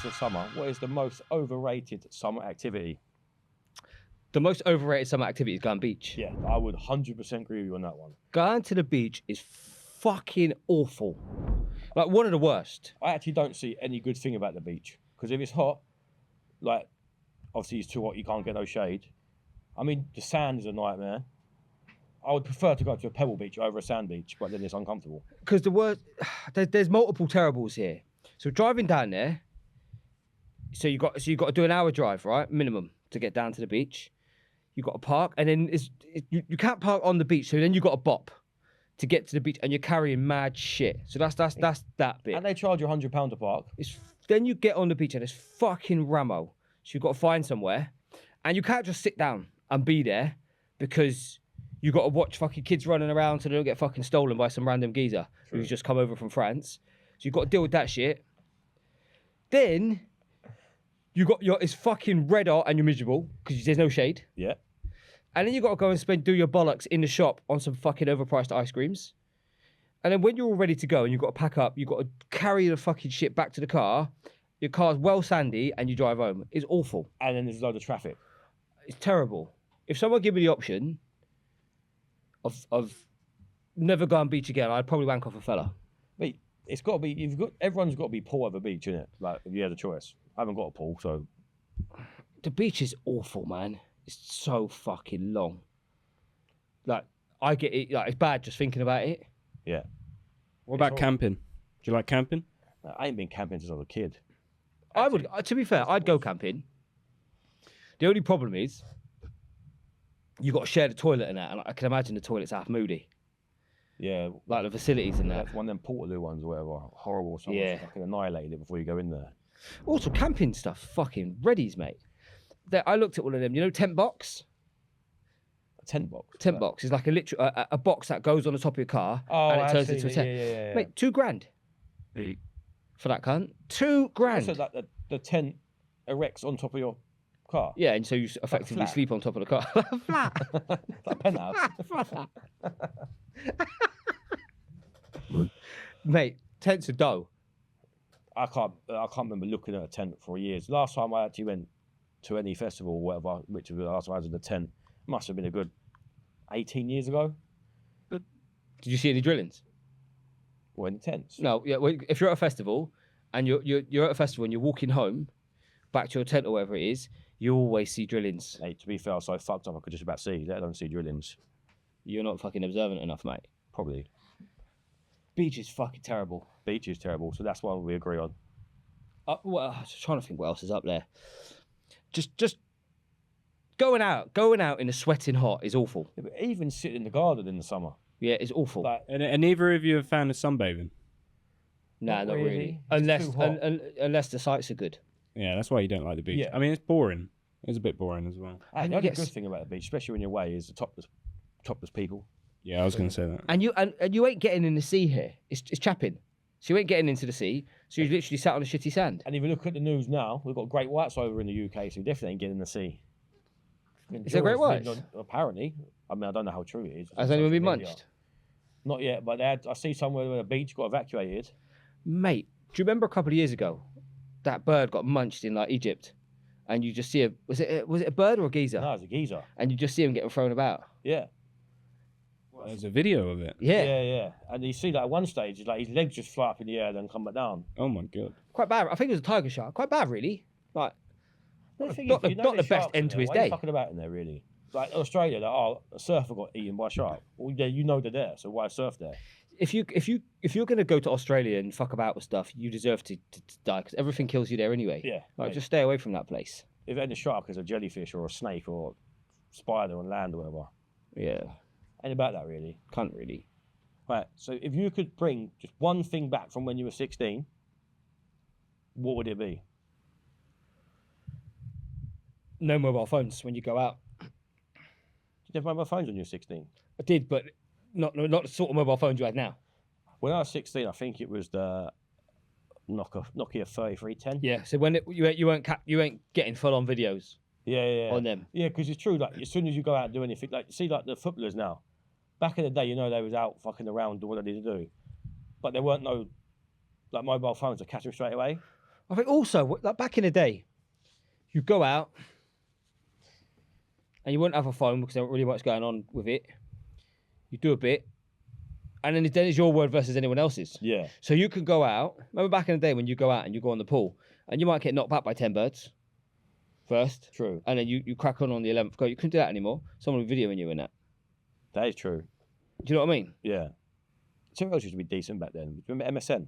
of summer, what is the most overrated summer activity? The most overrated summer activity is going beach. Yeah, I would 100% agree with you on that one. Going to the beach is fucking awful. Like, one of the worst. I actually don't see any good thing about the beach. Because if it's hot, like, obviously it's too hot, you can't get no shade. I mean, the sand is a nightmare. I would prefer to go to a pebble beach over a sand beach, but then it's uncomfortable. Because the worst, there's multiple terribles here. So driving down there, so you got to do an hour drive, right, minimum, to get down to the beach. You got to park, and then you can't park on the beach, so then you got to bop to get to the beach, and you're carrying mad shit. So that's that bit. And they charge you £100 to park. Then you get on the beach, and it's fucking ramo. So you've got to find somewhere, and you can't just sit down and be there because you got to watch fucking kids running around so they don't get fucking stolen by some random geezer who's just come over from France. So you've got to deal with that shit. Then it's fucking red hot and you're miserable because there's no shade. Yeah. And then you got to go and do your bollocks in the shop on some fucking overpriced ice creams. And then when you're all ready to go and you've got to pack up, you've got to carry the fucking shit back to the car. Your car's well sandy and you drive home. It's awful. And then there's a load of traffic. It's terrible. If someone gave me the option of never going beach again, I'd probably wank off a fella. Mate, it's got to be, everyone's got to be pool over beach, innit? Like, if you had a choice. I haven't got a pool, so. The beach is awful, man. It's so fucking long. Like, I get it, like, it's bad just thinking about it. Yeah. What about camping? Do you like camping? I ain't been camping since I was a kid. I would, to be fair, I'd go camping. The only problem is, you got to share the toilet and that, and I can imagine the toilet's half moody. Yeah. Like the facilities and that. That's one of them Portaloo ones or whatever. Horrible. Someone fucking annihilated it before you go in there. Also, camping stuff, fucking readies, mate. I looked at one of them. You know, tent box. A tent box. Tent box is like a box that goes on the top of your car and it turns into a tent. Yeah. Mate, $2,000 for that cunt. $2,000. So that the tent erects on top of your car. Yeah, and so you effectively sleep on top of the car. Flat. Like penthouse. Mate, tents are dough. I can't remember looking at a tent for years. Last time I actually went to any festival or whatever, which was the last time I was in a tent, must have been a good 18 years ago. But did you see any drillings? Or any tents? No, yeah. Well, if you're at a festival and you're at a festival and you're walking home back to your tent or wherever it is, you always see drillings. Hey, to be fair, I was so fucked up I could just about see, let alone see drillings. You're not fucking observant enough, mate. Probably. Beach is fucking terrible. Beach is terrible, so that's one we agree on. Well, I was trying to think what else is up there. Just going out in the sweating hot is awful. Yeah, but even sitting in the garden in the summer. Yeah, it's awful. Like, And neither of you have found a sunbathing? Nah, not really. It's Unless the sights are good. Yeah, that's why you don't like the beach. Yeah. I mean, it's boring. It's a bit boring as well. the only good thing about the beach, especially when you're away, is the topless people. Yeah, I was going to say that. And you ain't getting in the sea here. It's chapping. So you ain't getting into the sea. So you literally sat on the shitty sand. And if you look at the news now, we've got great whites over in the UK, so you definitely ain't getting in the sea. Is there great whites? Apparently. I mean, I don't know how true it is. Has anyone been munched? Not yet, but I see somewhere where the beach got evacuated. Mate, do you remember a couple of years ago, that bird got munched in like Egypt, and you just see was it a bird or a geezer? No, it's a geezer. And you just see him getting thrown about. Yeah. There's a video of it. Yeah. And you see that at one stage, like his legs just fly up in the air, then come back down. Oh my god. Quite bad. I think it was a tiger shark. Quite bad, really. Like, not the best end to his day. day. Why are you fucking about in there, really? Like Australia, a surfer got eaten by a shark. Well, yeah, you know they're there, so why surf there? If you're gonna go to Australia and fuck about with stuff, you deserve to die because everything kills you there anyway. Yeah. Like, just stay away from that place. If it ain't a shark, it's a jellyfish or a snake or spider on land or whatever. Yeah. Ain't about that, really. Can't really. Right, so if you could bring just one thing back from when you were 16, what would it be? No mobile phones when you go out. Did you have mobile phones when you were 16? I did, but not the sort of mobile phones you have now. When I was 16, I think it was the Nokia 3310. Yeah. So when you weren't getting full on videos. Yeah. On them. Yeah, because it's true. Like as soon as you go out and do anything, like see, like the footballers now. Back in the day, they was out fucking around doing what they needed to do, but there weren't no like mobile phones to catch them straight away. I think also, like back in the day, you go out and you wouldn't have a phone because there wasn't really much going on with it. You do a bit, and then it's your word versus anyone else's. Yeah. So you can go out. Remember back in the day when you go out and you go on the pool, and you might get knocked back by 10 birds first. True. And then you crack on the 11th go. You couldn't do that anymore. Someone was videoing you in that. That is true. Do you know what I mean? Yeah. Something else used to be decent back then. Remember MSN?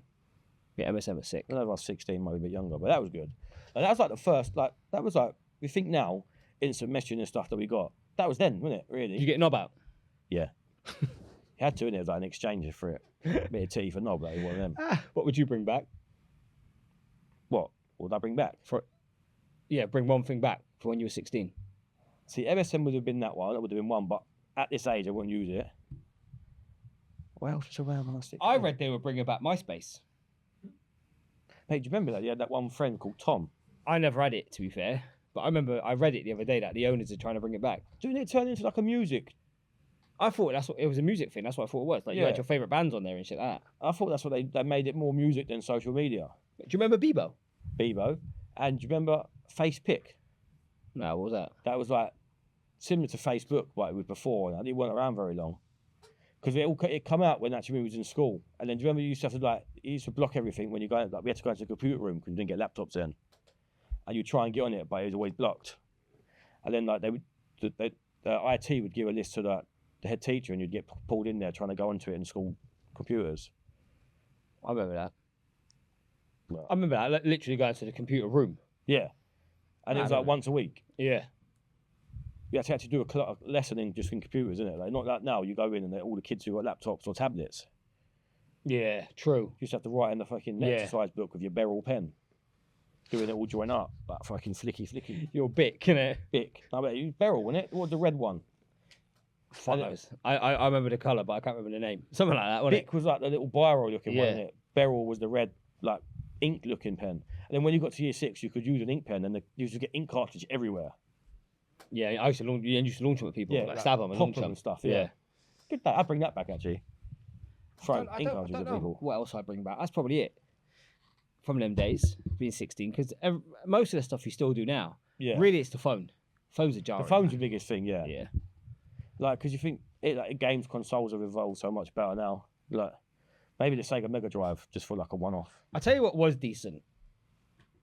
Yeah, MSN was sick. I know I was 16, maybe a bit younger, but that was good. And that was like the first, like, that was like, we think now, instant messaging and stuff that we got. That was then, wasn't it, really? Did you get knob out? Yeah. You had to, innit? It was like an exchange for it. Bit of tea for knob, like one of them. What would you bring back? What would I bring back? Yeah, bring one thing back for when you were 16. See, MSN would have been that one. That would have been one, but at this age, I wouldn't use it. What else was around when I was 16? I read they were bringing back MySpace. Hey, do you remember that? You had that one friend called Tom. I never had it, to be fair. But I remember I read it the other day that the owners are trying to bring it back. Didn't it turn into like a music? I thought that's what it was, a music thing. That's what I thought it was. Like you Yeah. had your favourite bands on there and shit like that. I thought that's what they made it more music than social media. Do you remember Bebo? Bebo. And do you remember FacePic? No, what was that? That was like similar to Facebook, but it was before, and it weren't around very long. Because it come out when actually we was in school. And then do you remember you used to have to you used to block everything when you go, like we had to go into the computer room because we didn't get laptops then. And you try and get on it, but it was always blocked. And then like the IT would give a list to the head teacher, and you'd get pulled in there trying to go onto it in school computers. I remember that. Well, I remember that. Literally going to the computer room. yeah. And it was like once a week. Yeah. You had to actually do a lesson in just in computers, isn't it? Like not like now, you go in and all the kids who got laptops or tablets. Yeah, true. You just have to write in the fucking exercise book with your Beryl pen. Doing it all join up, like fucking flicky. Your Bic, innit? Bic. I bet you Beryl, wasn't it? What was the red one? Fuck knows. I remember the colour, but I can't remember the name. Something like that, wasn't Bic was like the little biro looking one, Yeah. wasn't it? Beryl was the red, like ink looking pen. And then when you got to year 6, you could use an ink pen, and you used to get ink cartridge everywhere. it? Yeah, I used to launch them at people, Yeah, like stab them and launch pop 'em them and stuff. Yeah. Yeah. Good. I'd bring that back actually. Throwing I ink don't cartridges at know people. what else I bring back. That's probably it. From them days, being 16, because most of the stuff you still do now. Yeah. Really, it's the phone. Phones are jarring. The phone's the biggest thing. Yeah. Yeah. Like, because you think games consoles have evolved so much better now. Like, maybe the Sega Mega Drive just for like a one-off. I tell you what was decent.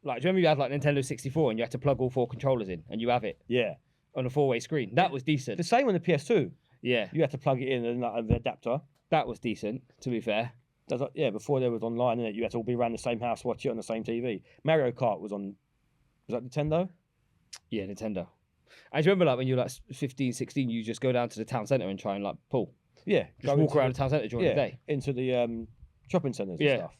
Like, do you remember you had like Nintendo 64 and you had to plug all 4 controllers in and you have it Yeah. on a 4-way screen? That was decent. The same on the PS2. Yeah, You had to plug it in and like, the adapter. that was decent, to be fair. That's like, yeah, before there was online, innit? You had to all be around the same house, watch it on the same TV. Mario Kart was that Nintendo? Yeah, Nintendo. And do you remember like when you were like 15, 16, you just go down to the town centre and try and like pull? Yeah. Just walk around the town centre during the day? into the shopping centres Yeah. and stuff.